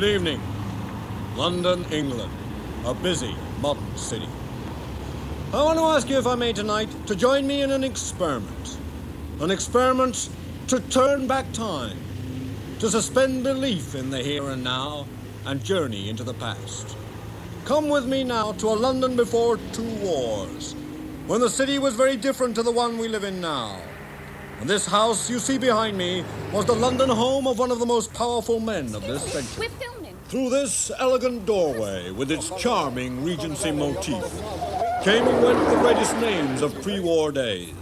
Good evening. London, England. A busy, modern city. I want to ask you, if I may tonight, to join me in an experiment. An experiment to turn back time. To suspend belief in the here and now and journey into the past. Come with me now to a London before 2 wars, when the city was very different to the one we live in now. And this house you see behind me was the London home of one of the most powerful men of this century. We're filming. Through this elegant doorway, with its charming Regency motif, came and went the greatest names of pre-war days.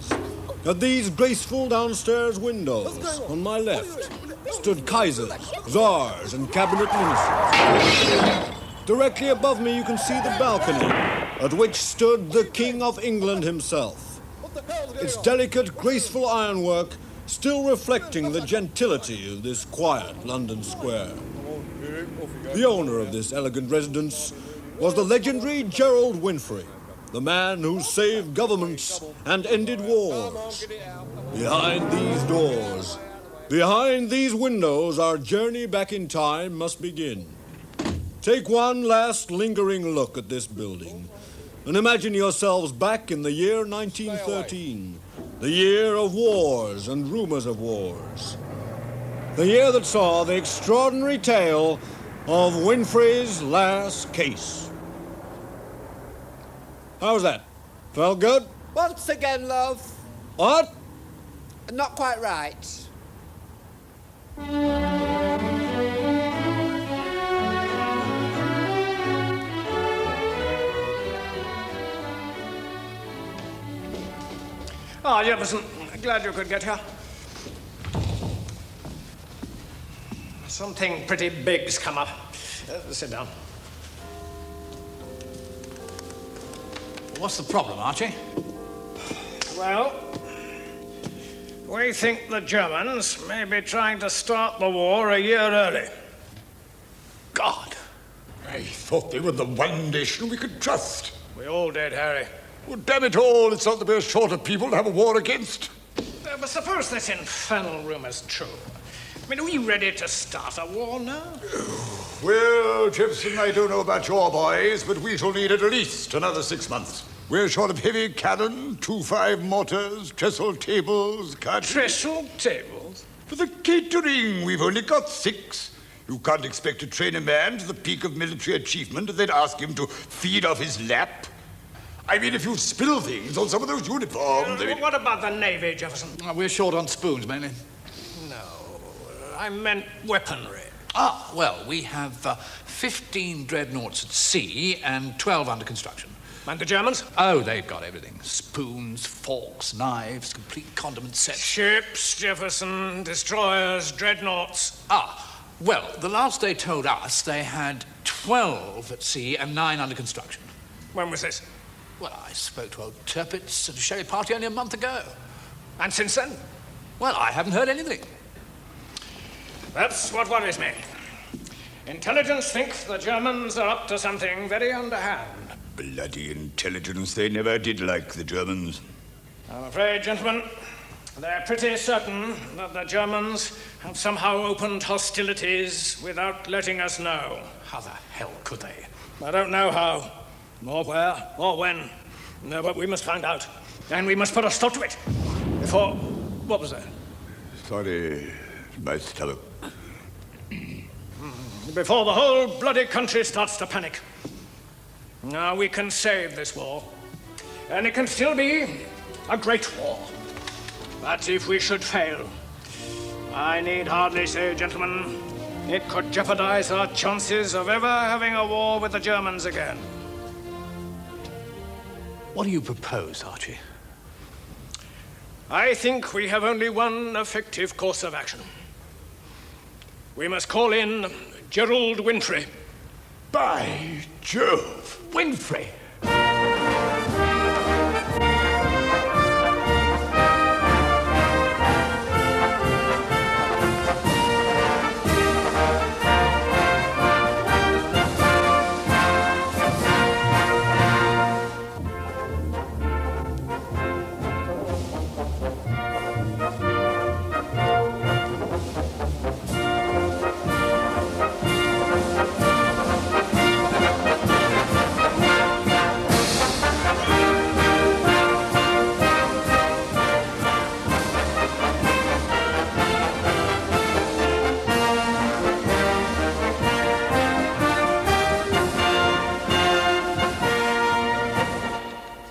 At these graceful downstairs windows, on my left, stood Kaisers, Tsars, and cabinet ministers. Directly above me you can see the balcony, at which stood the King of England himself. Its delicate, graceful ironwork still reflecting the gentility of this quiet London square. The owner of this elegant residence was the legendary Gerald Winfrey, the man who saved governments and ended wars. Behind these doors, behind these windows, our journey back in time must begin. Take one last lingering look at this building and imagine yourselves back in the year 1913, the year of wars and rumors of wars. The year that saw the extraordinary tale of Winfrey's last case. How's that? Felt good? Once again, love. What? Not quite right. Ah, Jefferson, glad you could get here. Something pretty big's come up. Sit down. What's the problem, Archie? Well, we think the Germans may be trying to start the war a year early. God. I thought they were the one nation we could trust. We all did, Harry. Well, damn it all, it's not that we're short of people to have a war against. But suppose this infernal rumor's true. I mean, are we ready to start a war now? Well, Jefferson, I don't know about your boys, but we shall need at least another 6 months. We're short of heavy cannon, 2.5 mortars, trestle tables, Trestle tables? For the catering, we've only got 6. You can't expect to train a man to the peak of military achievement and then ask him to feed off his lap. I mean, if you spill things on some of those uniforms... What about the Navy, Jefferson? We're short on spoons, mainly. No, I meant weaponry. Ah, well, we have 15 dreadnoughts at sea and 12 under construction. And the Germans? Oh, they've got everything. Spoons, forks, knives, complete condiment sets. Ships, Jefferson, destroyers, dreadnoughts. Ah, well, the last they told us, they had 12 at sea and 9 under construction. When was this? Well, I spoke to old Turpitz at a sherry party only a month ago. And since then? Well, I haven't heard anything. That's what worries me. Intelligence think the Germans are up to something very underhand. Bloody intelligence, they never did like the Germans. I'm afraid, gentlemen, they're pretty certain that the Germans have somehow opened hostilities without letting us know. How the hell could they? I don't know how, or where, or when. No, but we must find out. And we must put a stop to it. Before... What was that? Sorry, my stomach. Before the whole bloody country starts to panic. Now, we can save this war. And it can still be a great war. But if we should fail, I need hardly say, gentlemen, it could jeopardize our chances of ever having a war with the Germans again. What do you propose, Archie? I think we have only one effective course of action. We must call in Gerald Winfrey. By Jove! Winfrey!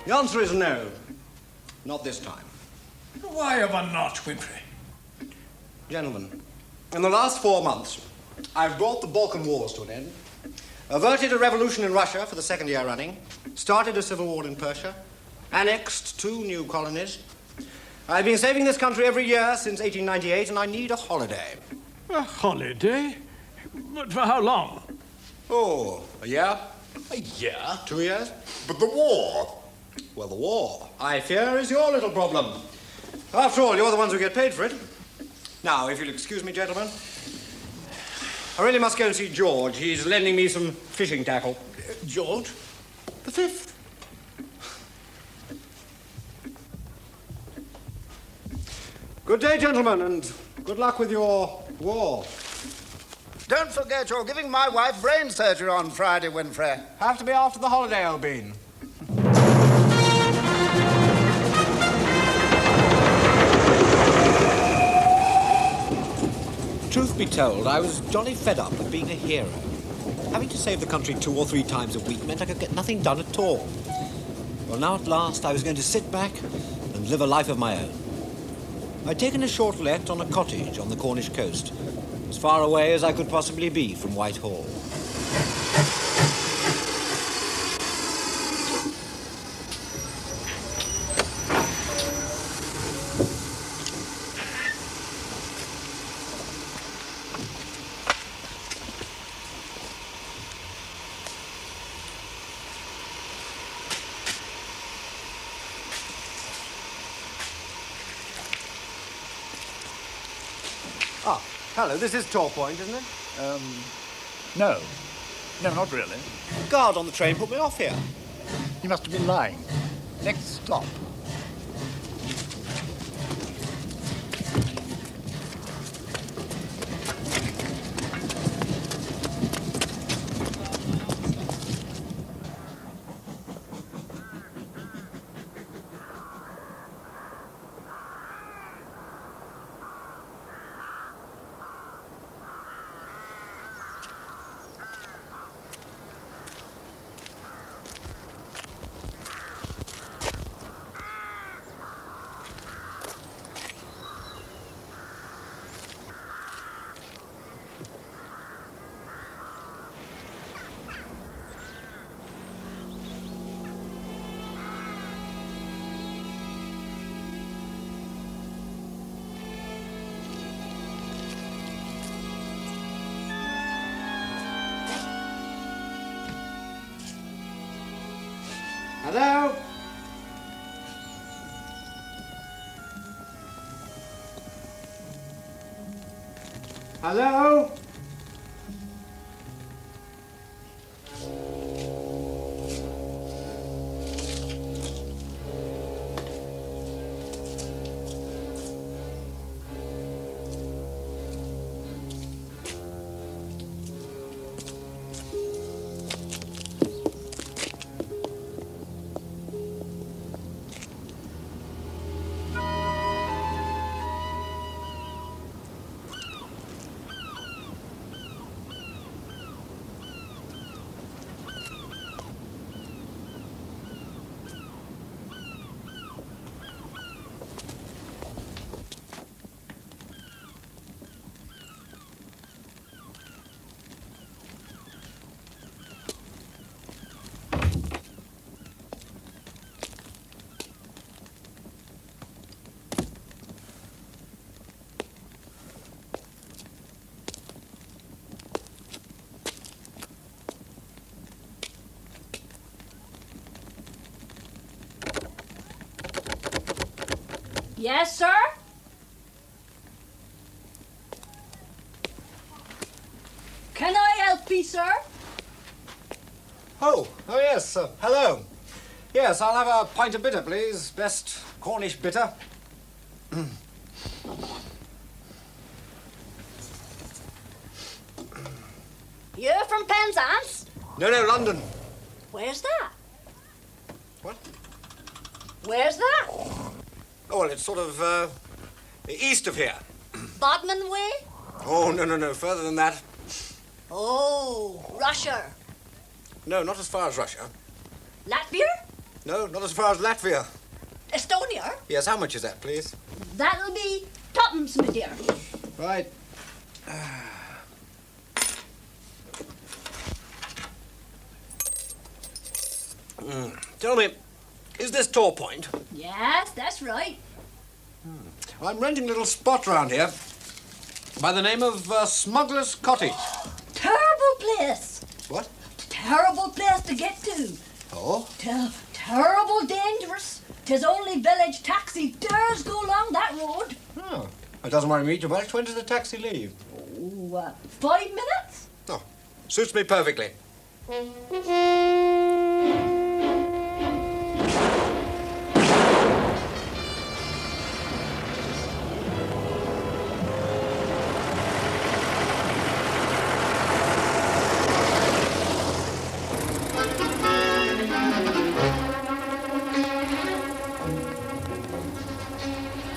The answer is no. Not this time. Why ever not, Winfrey? Gentlemen, in the last 4 months, I've brought the Balkan Wars to an end, averted a revolution in Russia for the 2nd year running, started a civil war in Persia, annexed 2 new colonies. I've been saving this country every year since 1898, and I need a holiday. A holiday? But for how long? Oh, a year? A year? 2 years? But the war. Well, the war, I fear, is your little problem. After all, you're the ones who get paid for it. Now, if you'll excuse me, gentlemen, I really must go and see George. He's lending me some fishing tackle. George? The 5th. Good day, gentlemen, and good luck with your war. Don't forget you're giving my wife brain surgery on Friday, Winfrey. Have to be after the holiday, old bean. Truth be told, I was jolly fed up of being a hero. Having to save the country 2 or 3 times a week meant I could get nothing done at all. Well, now at last I was going to sit back and live a life of my own. I'd taken a short let on a cottage on the Cornish coast, as far away as I could possibly be from Whitehall. Ah, hello, this is Torpoint, isn't it? No. No, not really. The guard on the train put me off here. You must have been lying. Next stop. Hello? Hello? Yes, sir? Can I help you, sir? Oh, yes, hello. Yes, I'll have a pint of bitter, please. Best Cornish bitter. You're from Penzance? No, London. Where's that? What? Where's that? Oh, well, it's sort of, east of here. Bodmin way? Oh, no, further than that. Oh, Russia. No, not as far as Russia. Latvia? No, not as far as Latvia. Estonia? Yes, how much is that, please? That'll be tuppence, my dear. Right. Tell me, is this Torpoint? Yes, that's right. I'm renting a little spot round here by the name of Smuggler's Cottage. Terrible place. What? Terrible place to get to. Oh? Terrible dangerous. 'Tis only village taxi dares go along that road. Oh, it doesn't worry me too much. When does the taxi leave? Oh, 5 minutes? Oh, suits me perfectly.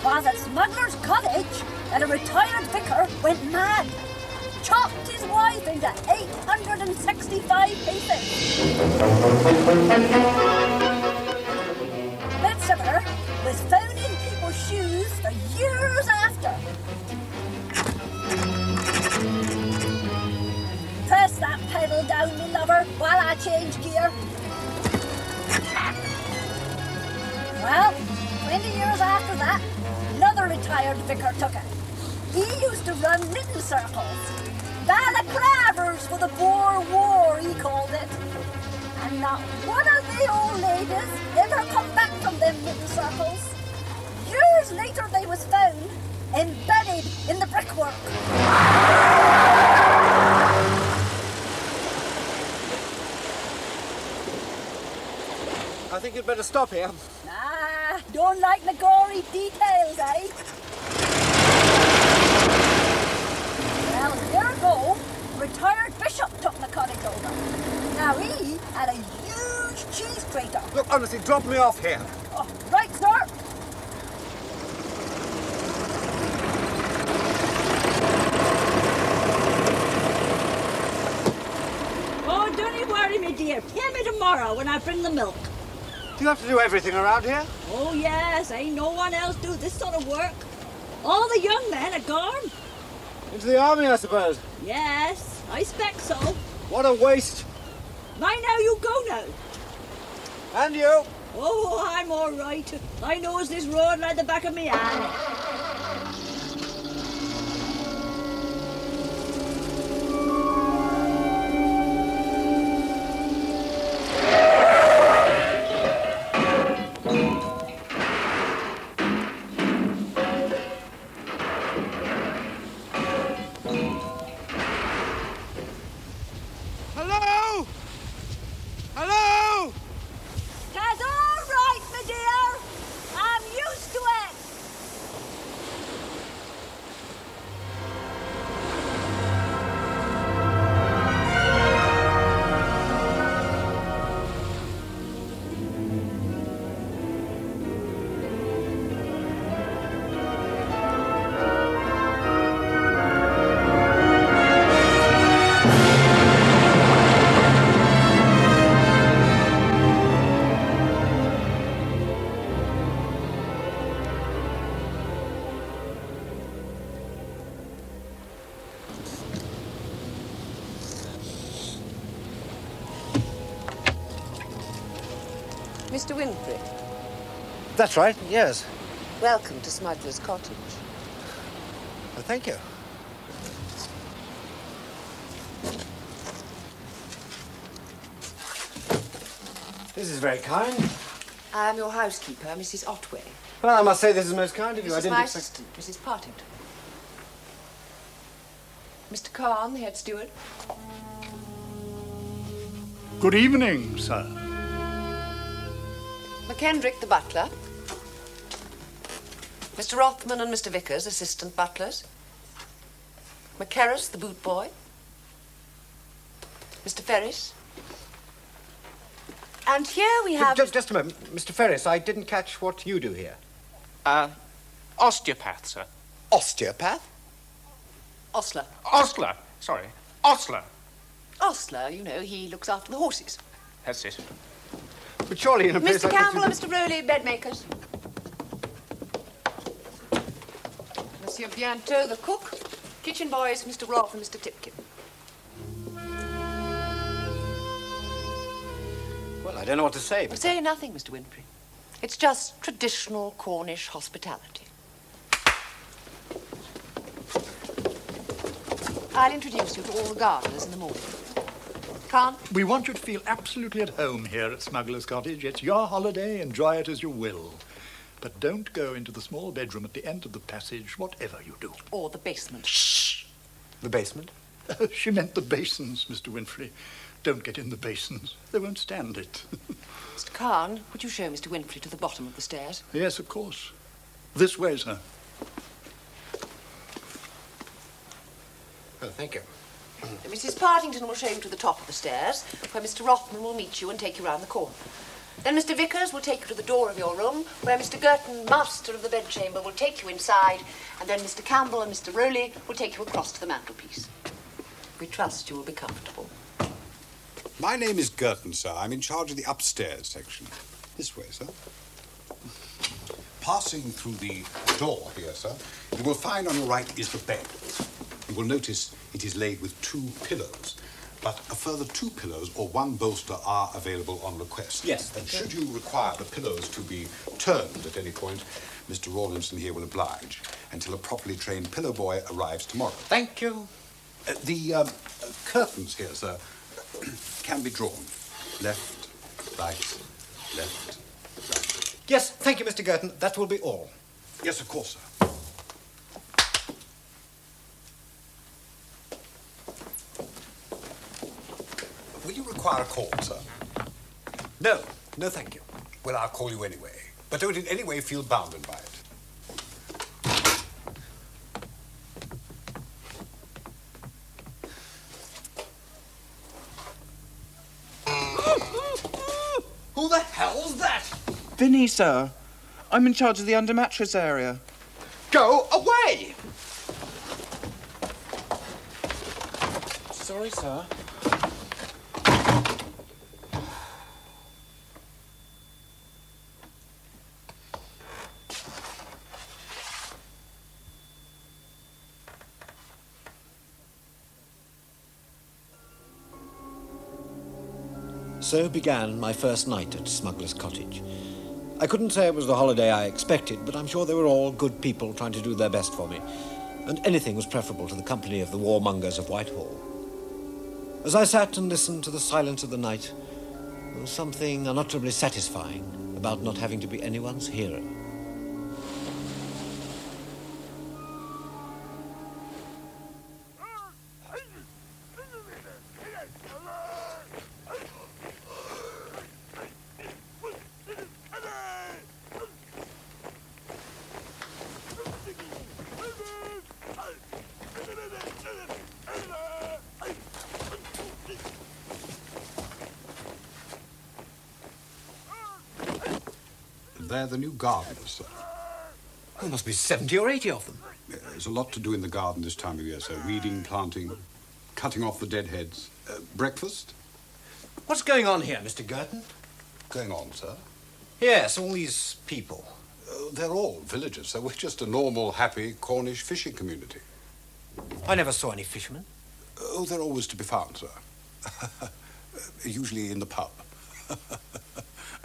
Was at Smuggler's Cottage that a retired vicar went mad. Chopped his wife into 865 pieces. Bits of her was found in people's shoes for years after. Press that pedal down, me lover, while I change gear. Well, 20 years after that, another retired vicar took it. He used to run knitting circles. Balaclavers for the Boer War, he called it. And not one of the old ladies ever come back from them knitting circles. Years later they was found embedded in the brickwork. I think you'd better stop here. Ah, don't like the gory details, eh? Well, years ago, retired bishop took the cottage over. Now he had a huge cheese crater. Look, honestly, drop me off here. Oh, right, sir. Oh, don't you worry, me dear. Pay me tomorrow when I bring the milk. Do you have to do everything around here? Oh, yes. Ain't no one else do this sort of work. All the young men are gone. Into the army, I suppose. Yes, I expect so. What a waste. Mind how you go now. And you? Oh, I'm all right. I knows this road like the back of me hand. Hello? Hello? That's all right, my dear. I'm used to it. Mr. Winfrey, That's right, yes. welcome to Smuggler's Cottage. Well, thank you. This is very kind. I am your housekeeper, Mrs. Otway. Well, I must say this is most kind of you. This I is didn't my expect... assistant, Mrs. Partington. Mr. Khan, the head steward. Good evening, sir. McKendrick, the butler. Mr. Rothman and Mr. Vickers, assistant butlers. McCarris, the boot boy. Mr. Ferris. And here we have... Just a moment. Mr. Ferris, I didn't catch what you do here. Osteopath, sir. Osteopath? Ostler. Ostler. Sorry. Ostler. Ostler, you know, he looks after the horses. That's it. But surely in a place Mr. like Campbell or this... Mr. Rowley, bed makers. Monsieur Bientôt, the cook. Kitchen boys, Mr. Rolfe and Mr. Tipkin. Well, I don't know what to say. Well, say nothing, Mr. Winfrey. It's just traditional Cornish hospitality. I'll introduce you to all the gardeners in the morning. Can't? We want you to feel absolutely at home here at Smuggler's Cottage. It's your holiday. Enjoy it as you will. But don't go into the small bedroom at the end of the passage, whatever you do. Or the basement. Shh! The basement? She meant the basins, Mr. Winfrey. Don't get in the basins. They won't stand it. Mr. Khan, would you show Mr. Winfrey to the bottom of the stairs? Yes, of course. This way, sir. Oh, thank you. Mrs. Partington will show you to the top of the stairs, where Mr. Rothman will meet you and take you round the corner. Then Mr. Vickers will take you to the door of your room, where Mr. Girton, master of the bedchamber, will take you inside, and then Mr. Campbell and Mr. Rowley will take you across to the mantelpiece. We trust you will be comfortable. My name is Girton, sir. I'm in charge of the upstairs section. This way, sir. Passing through the door here, sir, you will find on your right is the bed. You will notice it is laid with 2 pillows, but a further 2 pillows or 1 bolster are available on request. Yes, and should you require the pillows to be turned at any point, Mr. Rawlinson here will oblige until a properly trained pillow boy arrives tomorrow. Thank you. The curtains here, sir, can be drawn. Left, right, left, right. Yes, thank you, Mr. Girton. That will be all. Yes, of course, sir. Will you require a call, sir? No, thank you. Well, I'll call you anyway. But don't in any way feel bounded by it. Who the hell's that? Vinny, sir. I'm in charge of the under mattress area. Go away! Sorry, sir. So began my first night at Smuggler's Cottage. I couldn't say it was the holiday I expected, but I'm sure they were all good people trying to do their best for me, and anything was preferable to the company of the warmongers of Whitehall. As I sat and listened to the silence of the night, there was something unutterably satisfying about not having to be anyone's hero. They're the new gardeners, sir. There must be 70 or 80 of them. There's a lot to do in the garden this time of year, sir. Weeding, planting, cutting off the dead heads. Breakfast? What's going on here, Mr. Girton? Going on, sir? Yes, all these people. They're all villagers, sir. We're just a normal, happy Cornish fishing community. I never saw any fishermen. Oh, they're always to be found, sir. Usually in the pub.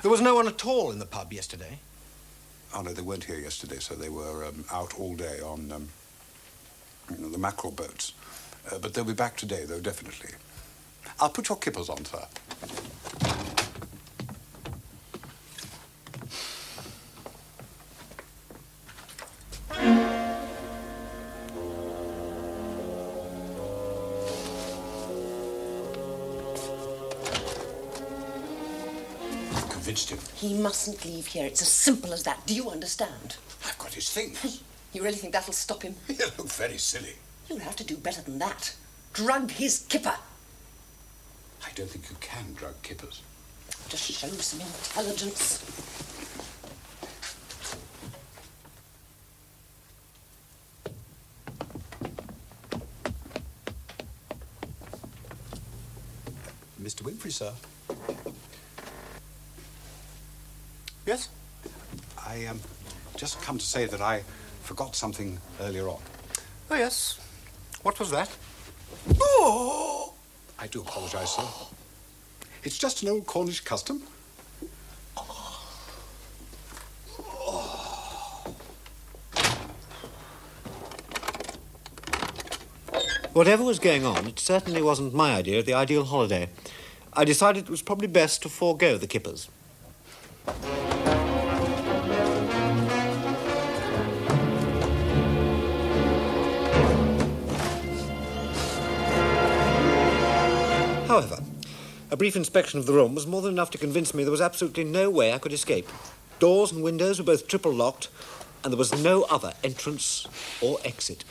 There was no one at all in the pub yesterday. Oh, no, they weren't here yesterday, sir. They were out all day on the mackerel boats. But they'll be back today, though, definitely. I'll put your kippers on, sir. Convinced him. He mustn't leave here. It's as simple as that. Do you understand? I've got his things. You really think that'll stop him? You look very silly. You'll have to do better than that. Drug his kipper. I don't think you can drug kippers. Just show some intelligence. Mr. Winfrey, sir. Yes? I just come to say that I forgot something earlier on. Oh, yes. What was that? Oh! I do apologize, sir. It's just an old Cornish custom. Whatever was going on, it certainly wasn't my idea of the ideal holiday. I decided it was probably best to forego the kippers. However, a brief inspection of the room was more than enough to convince me there was absolutely no way I could escape. Doors and windows were both triple locked, and there was no other entrance or exit.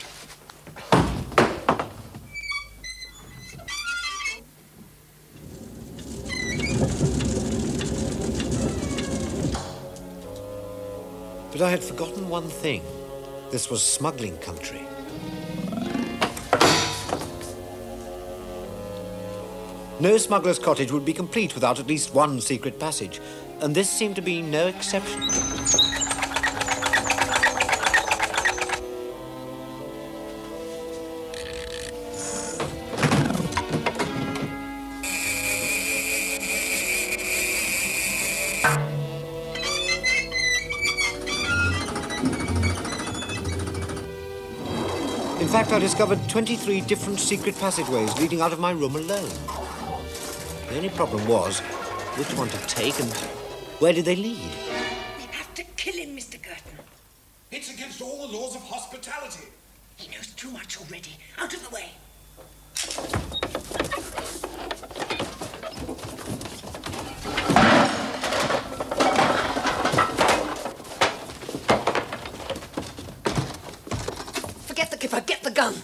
But I had forgotten one thing. This was smuggling country. No smuggler's cottage would be complete without at least one secret passage, and this seemed to be no exception. In fact, I discovered 23 different secret passageways leading out of my room alone. The only problem was which one to take and where did they lead? We have to kill him, Mr. Girton. It's against all the laws of hospitality. He knows too much already. Out of the way. Forget the kipper, get the gun.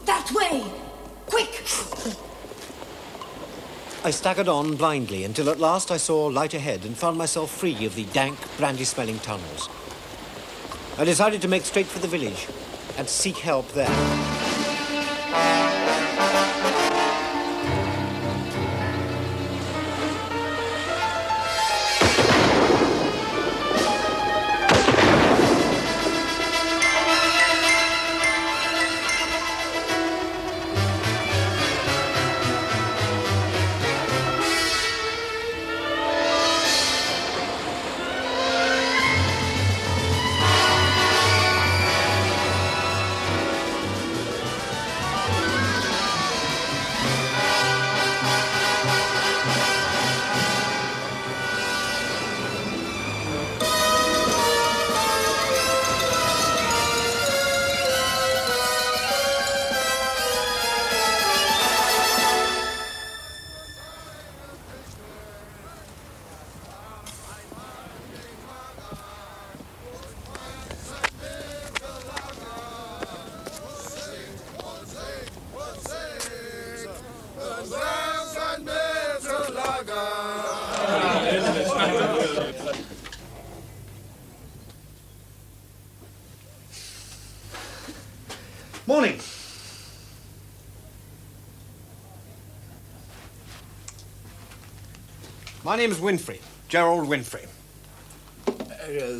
That way! Quick! I staggered on blindly until at last I saw light ahead and found myself free of the dank, brandy-smelling tunnels. I decided to make straight for the village and seek help there. Morning. My name is Winfrey, Gerald Winfrey.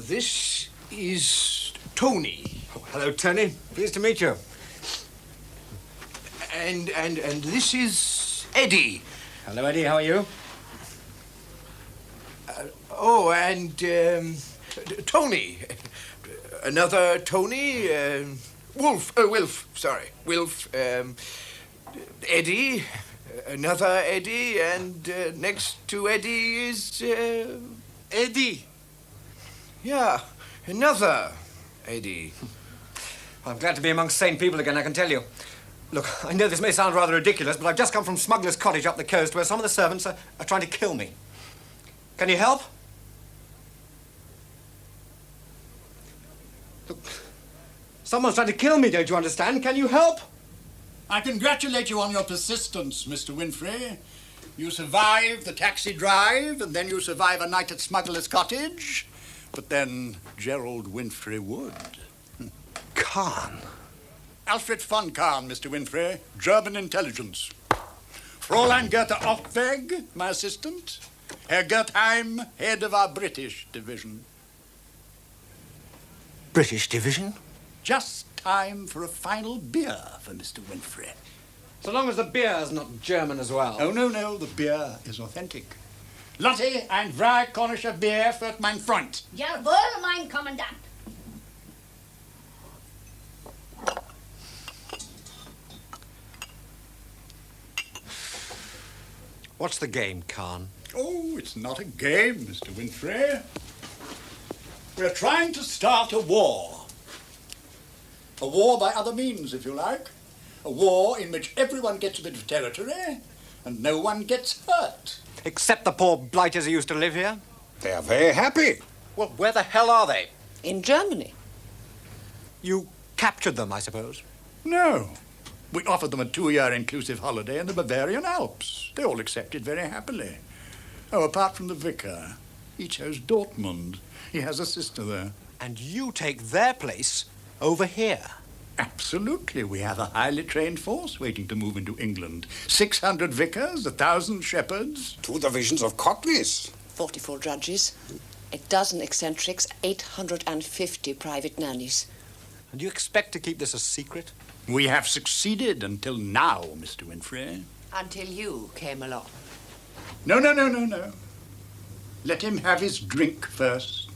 This is Tony. Oh, hello, Tony. Pleased to meet you. And this is Eddie. Hello, Eddie. How are you? Tony. Another Tony. Wilf, sorry. Wilf. Eddie. Another Eddie. And next to Eddie is... Eddie. Yeah, another Eddie. I'm glad to be amongst sane people again, I can tell you. Look, I know this may sound rather ridiculous, but I've just come from Smuggler's Cottage up the coast where some of the servants are trying to kill me. Can you help? Look, someone's trying to kill me, don't you understand? Can you help? I congratulate you on your persistence, Mr. Winfrey. You survive the taxi drive, and then you survive a night at Smuggler's Cottage. But then Gerald Winfrey would. Khan. Alfred von Khan, Mr. Winfrey. German intelligence. Fräulein Goethe Ochweg, my assistant. Herr Gertheim, head of our British division. British division? Just time for a final beer for Mr. Winfrey. So long as the beer is not German as well. Oh, no, the beer is authentic. Lotte, ein drei Cornischer Bier für mein Freund. Jawohl, mein Kommandant. What's the game, Khan? Oh, it's not a game, Mr. Winfrey. We're trying to start a war. A war by other means, if you like. A war in which everyone gets a bit of territory and no one gets hurt. Except the poor blighters who used to live here? They are very happy. Well, where the hell are they? In Germany. You captured them, I suppose? No. We offered them a 2-year inclusive holiday in the Bavarian Alps. They all accepted very happily. Oh, apart from the vicar. He chose Dortmund. He has a sister there. And you take their place over here? Absolutely. We have a highly trained force waiting to move into England. 600 vicars, 1,000 shepherds. 2 divisions of Cockneys. 44 judges, a dozen eccentrics, 850 private nannies. And you expect to keep this a secret? We have succeeded until now, Mr. Winfrey. Until you came along. No. Let him have his drink first.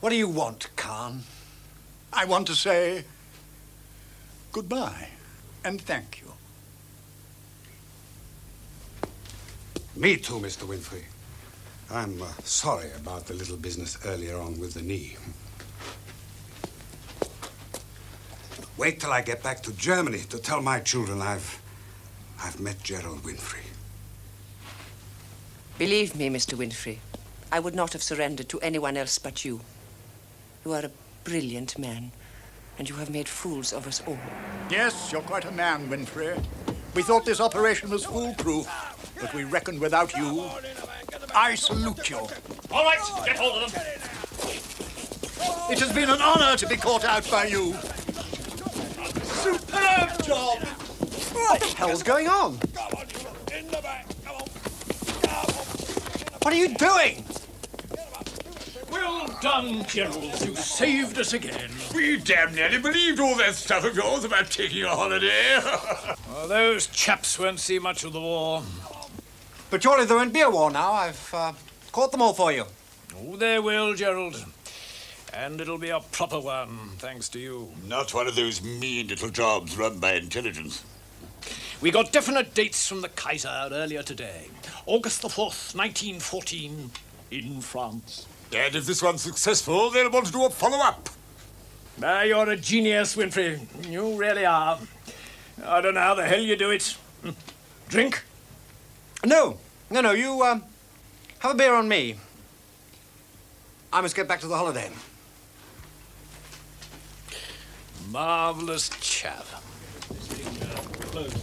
What do you want, Khan? I want to say goodbye and thank you. Me too, Mr. Winfrey. I'm sorry about the little business earlier on with the knee. Wait till I get back to Germany to tell my children I've met Gerald Winfrey. Believe me, Mr. Winfrey, I would not have surrendered to anyone else but you. You are a brilliant man, and you have made fools of us all. Yes, you're quite a man, Winfrey. We thought this operation was foolproof, but we reckoned without you. I salute you. All right, get hold of them. It has been an honor to be caught out by you. Superb job! What the hell's going on? What are you doing? Well done, Gerald. You saved us again. We damn nearly believed all that stuff of yours about taking a holiday. Well, those chaps won't see much of the war. But surely there won't be a war now. I've caught them all for you. Oh, they will, Gerald. And it'll be a proper one, thanks to you. Not one of those mean little jobs run by intelligence. We got definite dates from the Kaiser earlier today. August the 4th, 1914, in France. And if this one's successful, they'll want to do a follow-up. You're a genius, Winfrey. You really are. I don't know how the hell you do it. Drink? No. You, have a beer on me. I must get back to the holiday. Marvelous chap. Close.